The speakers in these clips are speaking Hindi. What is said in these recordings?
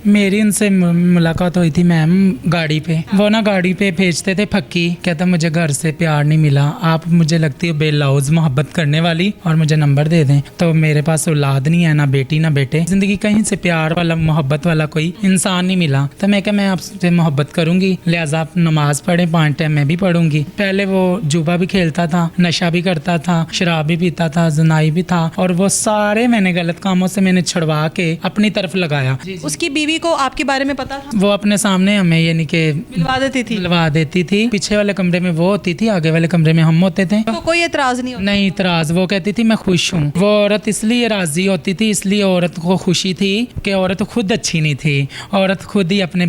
मेरी उनसे मुलाकात हुई थी मैम गाड़ी पे। वो ना गाड़ी पे भेजते थे फक्की, कहता मुझे घर से प्यार नहीं मिला, आप मुझे लगती हो बेलौज मोहब्बत करने वाली और मुझे नंबर दे दें। तो मेरे पास औलाद नहीं है, ना बेटी ना बेटे, जिंदगी कहीं से प्यार वाला मोहब्बत वाला कोई इंसान नहीं मिला। तो मैं क्या मैं आपसे मोहब्बत करूंगी, लिहाजा आप नमाज पढ़ें, 5 टाइम मैं भी पढ़ूंगी। पहले वो जुबा भी खेलता था, नशा भी करता था, शराब भी पीता था, जुनाई भी था, और वो सारे मैंने गलत कामों से मैंने छुड़वा के अपनी तरफ लगाया। उसकी बीवी को आपके बारे में पता था? वो अपने सामने हमें यानी कि मिलवा देती थी। पीछे वाले कमरे में वो होती थी, आगे वाले कमरे में हम होते थे। तो कोई एतराज नहीं होता? नहीं इतराज, वो कहती थी मैं खुश हूँ। वो औरत इसलिए राजी होती थी, इसलिए औरत को खुशी थी कि औरत खुद अच्छी नहीं थी, औरत खुद ही अपने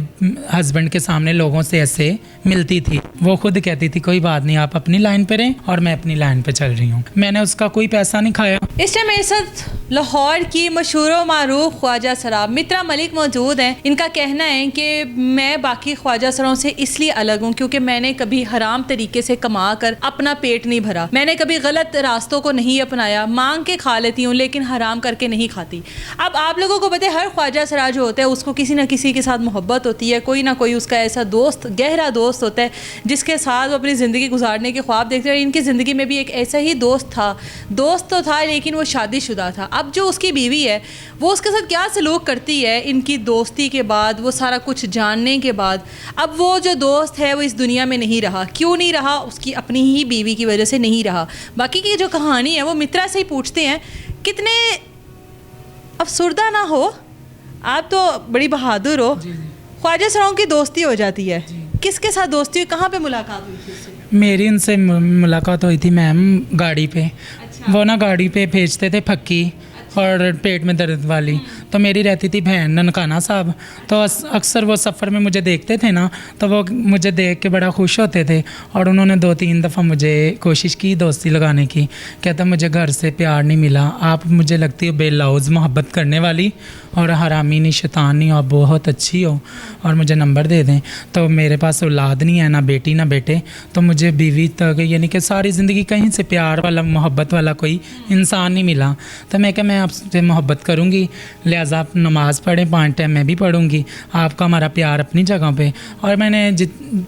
हस्बैंड के सामने लोगों से ऐसे मिलती थी। वो खुद कहती थी कोई बात नहीं, आप अपनी लाइन पे रहें और मैं अपनी लाइन पे चल रही हूँ। मैंने उसका कोई पैसा नहीं खाया। इस टाइम मेरे साथ लाहौर की मशहूर व मारूफ ख्वाजा सराब मित्रा मलिक मौजूद हैं। इनका कहना है कि मैं बाकी ख्वाजा सराओं से इसलिए अलग हूँ क्योंकि मैंने कभी हराम तरीके से कमा कर अपना पेट नहीं भरा, मैंने कभी गलत रास्तों को नहीं अपनाया, मांग के खा लेती हूँ लेकिन हराम करके नहीं खाती। अब आप लोगों को पता है हर ख्वाजा सरा जो होता है उसको किसी न किसी के साथ मोहब्बत होती है, कोई ना कोई उसका ऐसा दोस्त, गहरा दोस्त होता है जिसके साथ वो अपनी ज़िंदगी गुजारने के ख्वाब देखते हैं। इनकी ज़िंदगी में भी एक ऐसा ही दोस्त तो था लेकिन वो शादीशुदा था। अब जो उसकी बीवी है वो उसके साथ क्या सलूक करती है इनकी दोस्ती के बाद, वो सारा कुछ जानने के बाद, अब वो जो दोस्त है वो इस दुनिया में नहीं रहा। क्यों नहीं रहा? उसकी अपनी ही बीवी की वजह से नहीं रहा। बाकी की जो कहानी है वो मित्रा से ही पूछते हैं। कितने अफसुर्दा ना हो आप, तो बड़ी बहादुर हो। ख्वाजा सराओं की दोस्ती हो जाती है, किसके साथ दोस्ती हुई, कहाँ पे मुलाकात हुई थी उससे? मेरी उनसे मुलाकात हुई थी मैम गाड़ी पे। अच्छा। वो ना गाड़ी पे भेजते थे फक्की और पेट में दर्द वाली। तो मेरी रहती थी बहन ननकाना साहब, तो अक्सर वो सफ़र में मुझे देखते थे ना, तो वो मुझे देख के बड़ा खुश होते थे और उन्होंने 2-3 दफ़ा मुझे कोशिश की दोस्ती लगाने की। कहता मुझे घर से प्यार नहीं मिला, आप मुझे लगती हो बेलौज मोहब्बत करने वाली और हरामी नहीं, शैतान नहीं हो, आप बहुत अच्छी हो और मुझे नंबर दे दें। तो मेरे पास औलाद नहीं है, ना बेटी ना बेटे, तो मुझे बीवी तक यानी कि सारी ज़िंदगी कहीं से प्यार वाला मोहब्बत वाला कोई इंसान नहीं मिला। तो मैं क्या मैं आपसे मोहब्बत करूँगी, लिहाजा आप नमाज़ पढ़ें, 5 टाइम मैं भी पढ़ूँगी, आपका हमारा प्यार अपनी जगह पे। और मैंने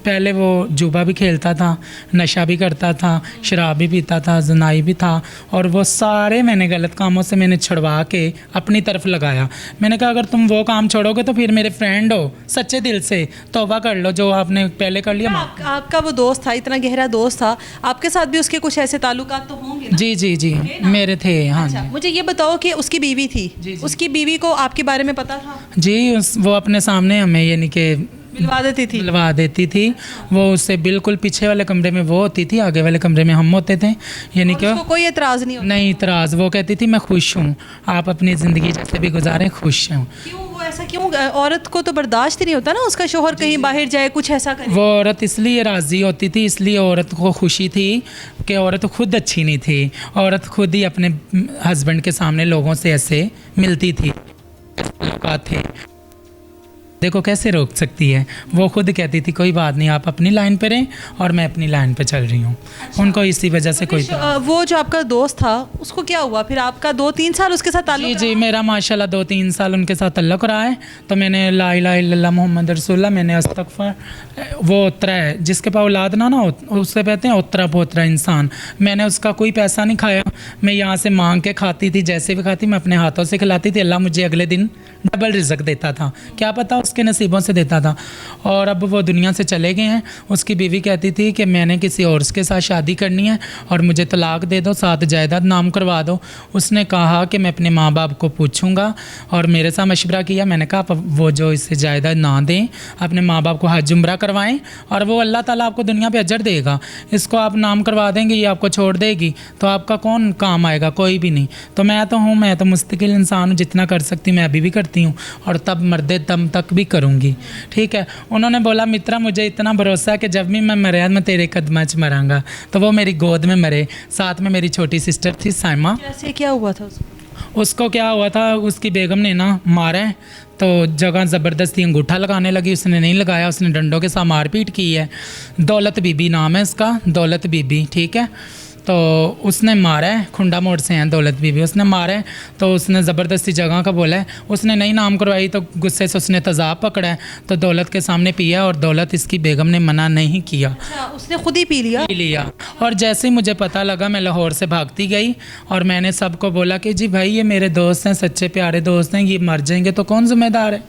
पहले वो जुबा भी खेलता था, नशा भी करता था, शराब भी पीता था, जुनाई भी था, और वो सारे मैंने गलत कामों से मैंने छुड़वा के अपनी तरफ लगाया। मैंने कहा अगर तुम वो काम छोड़ोगे तो फिर मेरे फ्रेंड हो, सच्चे दिल से तौबा कर लो जो आपने पहले कर लिया। आपका वो दोस्त था, इतना गहरा दोस्त था, आपके साथ भी उसके कुछ ऐसे ताल्लुकात तो होंगे ना? जी मेरे थे। हाँ अच्छा, मुझे ये बताओ कि उसकी बीवी थी, उसकी बीवी को आपके बारे में पता था? जी वो अपने सामने हमें यानी कि मिलवा देती थी। वो उससे बिल्कुल पीछे वाले कमरे में वो होती थी, आगे वाले कमरे में हम होते थे। यानी कि कोई एतराज़ नहीं होता? नहीं इतराज़, वो कहती थी मैं खुश हूँ, आप अपनी ज़िंदगी जैसे भी गुजारें खुश हूँ। क्यों वो ऐसा क्यों? औरत को तो बर्दाश्त ही नहीं होता ना उसका शोहर कहीं बाहर जाए, कुछ ऐसा करे। वो औरत इसलिए राज़ी होती थी, इसलिए औरत को खुशी थी कि औरत खुद अच्छी नहीं थी, औरत खुद ही अपने हस्बैंड के सामने लोगों से ऐसे मिलती थी, थे। देखो कैसे रोक सकती है। वो खुद कहती थी कोई बात नहीं, आप अपनी लाइन पे रहें और मैं अपनी लाइन पे चल रही हूँ। अच्छा। उनको इसी वजह से कोई वो जो आपका दोस्त था उसको क्या हुआ फिर? आपका 2-3 साल उसके साथ ताल्लुक? जी मेरा माशाल्लाह 2-3 साल उनके साथ ताल्लुक रहा है। तो मैंने ला इलाहा इल्लल्लाह मोहम्मद रसूलुल्लाह, मैंने अस्तगफर, वो उतरा है जिसके पास औलाद ना हो उससे कहते हैं उतरा पोतरा इंसान। मैंने उसका कोई पैसा नहीं खाया, मैं यहाँ से मांग के खाती थी, जैसे भी खाती मैं अपने हाथों से खिलाती थी। अल्लाह मुझे अगले दिन डबल रिज़्क देता था, क्या पता उसके नसीबों से देता था। और अब वो दुनिया से चले गए हैं। उसकी बीवी कहती थी कि मैंने किसी और के साथ शादी करनी है और मुझे तलाक दे दो, साथ जायदाद नाम करवा दो। उसने कहा कि मैं अपने माँ बाप को पूछूंगा और मेरे साथ मशवरा किया। मैंने कहा आप वो जो इससे जायदाद ना दें, अपने माँ बाप को हज उम्रा करवाएं और वो अल्लाह ताला आपको दुनिया पे अजर देगा। इसको आप नाम करवा देंगे, ये आपको छोड़ देगी तो आपका कौन काम आएगा? कोई भी नहीं। तो मैं तो मुस्तकिल इंसान हूँ, जितना कर सकती हूँ मैं अभी भी करती हूँ और तब मर्दे दम तक भी करूँगी। ठीक है। उन्होंने बोला मित्रा मुझे इतना भरोसा है कि जब भी मैं मरे मैं तेरे कदम च मरांगा। तो वो मेरी गोद में मरे, साथ में मेरी छोटी सिस्टर थी साइमा। कैसे क्या हुआ था उसको क्या हुआ था, उसकी बेगम ने ना मारा है तो जगह ज़बरदस्ती अंगूठा लगाने लगी, उसने नहीं लगाया, उसने डंडों के साथ मारपीट की है। दौलत बीबी नाम है उसका, दौलत बीबी। ठीक है। तो उसने मारा है, खुंडा मोड़ से हैं दौलत बीबी, उसने मारा है तो उसने ज़बरदस्ती जगह का बोला है, उसने नहीं नाम करवाई तो गुस्से से उसने तेज़ाब पकड़ा है तो दौलत के सामने पिया और दौलत इसकी बेगम ने मना नहीं किया, अच्छा, उसने खुद ही पी लिया। पी लिया। और जैसे ही मुझे पता लगा मैं लाहौर से भागती गई और मैंने सबको बोला कि जी भाई ये मेरे दोस्त हैं, सच्चे प्यारे दोस्त हैं, ये मर जाएंगे तो कौन ज़िम्मेदार है।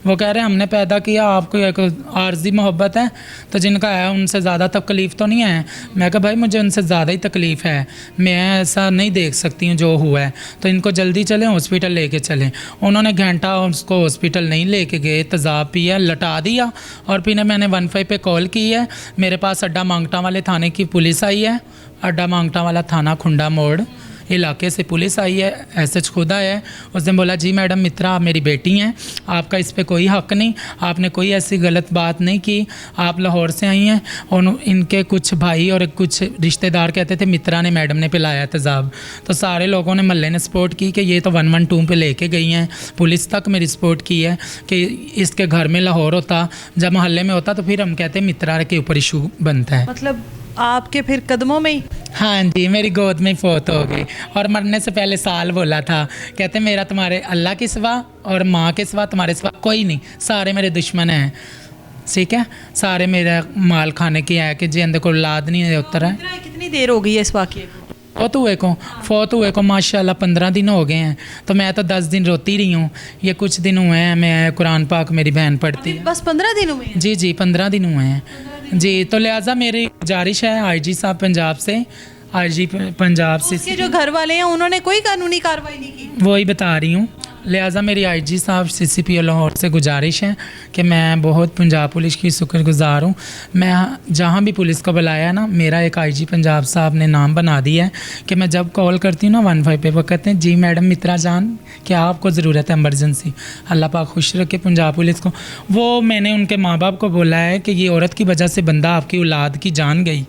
वो कह रहे हैं हमने पैदा किया, आपको एक आर्जी मोहब्बत है तो जिनका है उनसे ज़्यादा तकलीफ़ तो नहीं है। मैं कहा भाई मुझे उनसे ज़्यादा ही तकलीफ़ है, मैं ऐसा नहीं देख सकती हूँ जो हुआ है, तो इनको जल्दी चलें हॉस्पिटल लेके चलें। उन्होंने घंटा उसको हॉस्पिटल नहीं लेके गए, तेज़ाब पिया, लटा दिया और फिर मैंने 15 पे कॉल की है। मेरे पास अड्डा मांगटा वाले थाने की पुलिस आई है, अड्डा मांगटा वाला थाना खुंडा मोड़ इलाके से पुलिस आई है, एसएच खुदा है। उसने बोला जी मैडम मित्रा आप मेरी बेटी हैं, आपका इस पे कोई हक़ नहीं, आपने कोई ऐसी गलत बात नहीं की, आप लाहौर से आई हैं। और इनके कुछ भाई और कुछ रिश्तेदार कहते थे मित्रा ने मैडम ने पिलाया तेज़ाब। तो सारे लोगों ने महल्ले ने सपोर्ट की कि ये तो 112 पे लेके गई हैं, पुलिस तक मेरी सपोर्ट की है कि इसके घर में लाहौर होता, जब महल्ले में होता तो फिर हम कहते मित्रा के ऊपर इशू बनता है। मतलब आपके फिर कदमों में ही? हाँ जी, मेरी गोद में फोत हो गई और मरने से पहले साल बोला था, कहते मेरा तुम्हारे अल्लाह के सिवा और माँ के सिवा तुम्हारे सिवा कोई नहीं, सारे मेरे दुश्मन हैं, ठीक है, सारे मेरा माल खाने की है कि जी अंदर को औलाद नहीं है उतर है। कितनी देर हो गई है इस वाक़े को? फोत हुए को माशाल्लाह 15 दिन हो गए हैं, तो मैं तो 10 दिन रोती रही हूँ, ये कुछ दिन हुए हैं मैं कुरान पाक मेरी बहन पढ़ती है। बस 15 दिन हुए हैं? जी 15 दिन हुए हैं जी। तो लिहाजा मेरी गुजारिश है आईजी साहब पंजाब से, आईजी पंजाब से उसके जो घर वाले हैं उन्होंने कोई कानूनी कार्रवाई नहीं की? वही बता रही हूँ। लिहाजा मेरी आईजी साहब CCPO लाहौर से गुजारिश है कि मैं बहुत पंजाब पुलिस की शुक्रगुजार हूँ। मैं जहाँ भी पुलिस को बुलाया ना, मेरा एक आईजी पंजाब साहब ने नाम बना दिया है कि मैं जब कॉल करती हूँ ना 15 पे, वो कहते हैं जी मैडम मित्रा जान क्या आपको ज़रूरत है इमरजेंसी, अल्लाह पाक खुश रखे पंजाब पुलिस को। वो मैंने उनके माँ बाप को बोला है कि ये औरत की वजह से बंदा आपकी औलाद की जान गई,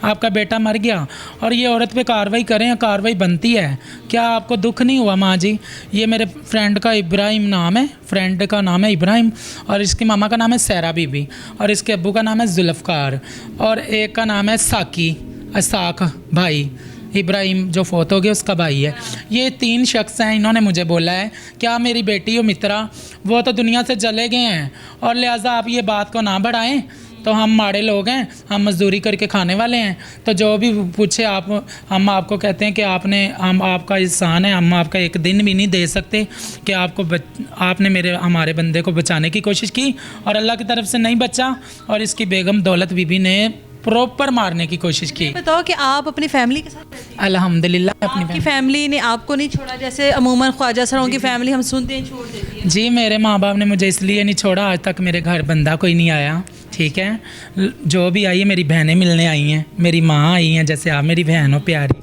आपका बेटा मर गया और ये औरत पे कार्रवाई करें, कार्रवाई बनती है, क्या आपको दुख नहीं हुआ माँ जी। ये मेरे फ्रेंड का इब्राहिम नाम है, फ्रेंड का नाम है इब्राहिम और इसकी मामा का नाम है सैरा बीबी और इसके अब्बू का नाम है जुल्फ़कार और एक का नाम है साक भाई, इब्राहिम जो फोत हो गया उसका भाई है। ये 3 शख्स हैं, इन्होंने मुझे बोला है क्या मेरी बेटी हो मित्रा, वो तो दुनिया से चले गए हैं और लिहाजा आप ये बात को ना बढ़ाएं, तो हम माड़े लोग हैं, हम मजदूरी करके खाने वाले हैं, तो जो भी पूछे आप, हम आपको कहते हैं कि हम आपका एहसान है, हम आपका एक दिन भी नहीं दे सकते कि आपने हमारे बंदे को बचाने की कोशिश की और अल्लाह की तरफ से नहीं बचा और इसकी बेगम दौलत बीबी ने प्रॉपर मारने की कोशिश की। बताओ कि आप अपनी फैमिली के साथ रहती हैं? अल्हम्दुलिल्लाह अपनी फैमिली ने आपको नहीं छोड़ा? जैसे अमूमन ख्वाजा सरों की फैमिली हम सुनते हैं छोड़ देती है। जी मेरे माँ बाप ने मुझे इसलिए नहीं छोड़ा, आज तक मेरे घर बंदा कोई नहीं आया, ठीक है, जो भी आई है मेरी बहनें मिलने आई हैं, मेरी माँ आई हैं, जैसे आप मेरी बहन हो प्यारी,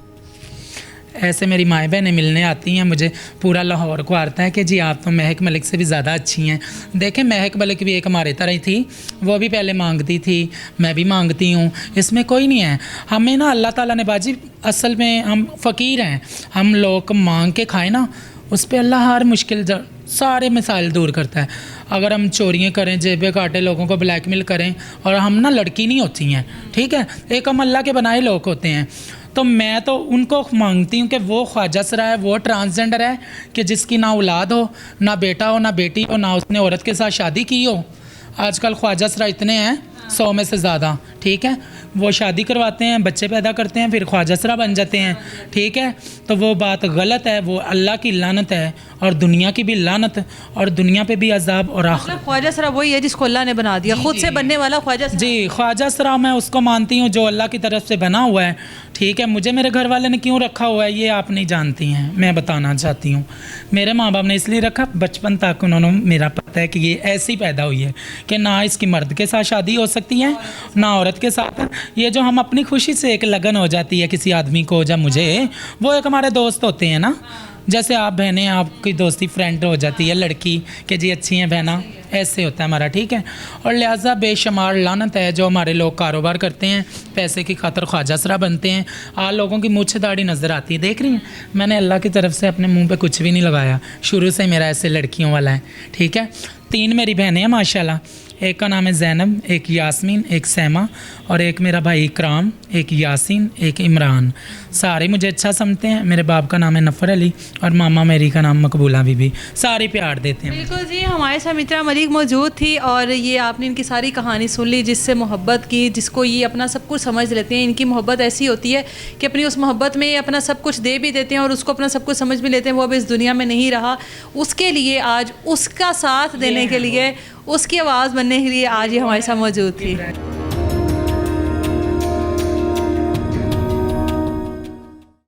ऐसे मेरी माएँ बहनें मिलने आती हैं। मुझे पूरा लाहौर को आता है कि जी आप तो महक मलिक से भी ज़्यादा अच्छी हैं। देखें महक मलिक भी एक हमारे तरह ही थी, वो भी पहले मांगती थी, मैं भी मांगती हूँ, इसमें कोई नहीं है। हमें ना अल्लाह ताला ने बाजी, असल में हम फ़कीर हैं, हम लोग मांग के खाएं ना, उस पर अल्लाह हर मुश्किल सारे मिसाइल दूर करता है। अगर हम चोरियाँ करें, जेबें काटे, लोगों को ब्लैकमेल करें और हम ना लड़की नहीं होती हैं, ठीक है, एक हम अल्लाह के बनाए लोग होते हैं, तो मैं तो उनको मांगती हूँ कि वो ख्वाजा सरा है, वो ट्रांसजेंडर है कि जिसकी ना औलाद हो, ना बेटा हो, ना बेटी हो, ना उसने औरत के साथ शादी की हो। आजकल ख्वाजा सरा इतने हैं 100 में से ज़्यादा, ठीक है, वो शादी करवाते हैं, बच्चे पैदा करते हैं, फिर ख्वाजा सरा बन जाते हैं, ठीक है, तो वो बात गलत है, वो अल्लाह की लानत है और दुनिया की भी लानत और दुनिया पे भी अजाब और आखिर। मतलब ख्वाजा सरा वही है जिसको अल्लाह ने बना दिया, खुद से बनने वाला ख्वाजा सरा। जी ख्वाजा सरा मैं उसको मानती हूँ जो अल्लाह की तरफ से बना हुआ है, ठीक है। मुझे मेरे घर वाले ने क्यों रखा हुआ है ये आप नहीं जानती हैं, मैं बताना चाहती हूँ। मेरे माँ बाप ने इसलिए रखा, बचपन तक उन्होंने, मेरा पता है कि ये ऐसी पैदा हुई है कि ना इसकी मर्द के साथ शादी हो सकती है ना औरत के साथ। ये जो हम अपनी खुशी से एक लगन हो जाती है किसी आदमी को या मुझे, वो एक हमारे दोस्त होते हैं ना, जैसे आप बहनें, आपकी दोस्ती फ्रेंड हो जाती है लड़की कि जी अच्छी हैं बहना, ऐसे होता है हमारा, ठीक है। और लिहाजा बेशुमार लानत है जो हमारे लोग कारोबार करते हैं, पैसे की खातर ख्वाजा सरा बनते हैं। आज लोगों की मुँह दाढ़ी नज़र आती है, देख रही हैं, मैंने अल्लाह की तरफ से अपने मुंह पे कुछ भी नहीं लगाया, शुरू से मेरा ऐसे लड़कियों वाला है, ठीक है। 3 मेरी बहनें हैं माशाल्लाह, एक का नाम है जैनब, एक यास्मीन, एक सैमा और एक मेरा भाई इकराम, एक यासीन, एक इमरान। सारे मुझे अच्छा समझते हैं। मेरे बाप का नाम है नफ़र अली और मामा मेरी का नाम मकबूला बीबी। सारे प्यार देते हैं। बिल्कुल जी, हमारे साथ मित्रा मलिक मौजूद थी और ये आपने इनकी सारी कहानी सुन ली, जिससे मोहब्बत की, जिसको ये अपना सब कुछ समझ लेते हैं। इनकी मोहब्बत ऐसी होती है कि अपनी उस मोहब्बत में ये अपना सब कुछ दे भी देते हैं और उसको अपना सब कुछ समझ भी लेते हैं। वो अब इस दुनिया में नहीं रहा, उसके लिए आज उसका साथ देने के लिए, उसकी आवाज़ बनने के लिए आज ये हमारे साथ मौजूद थी।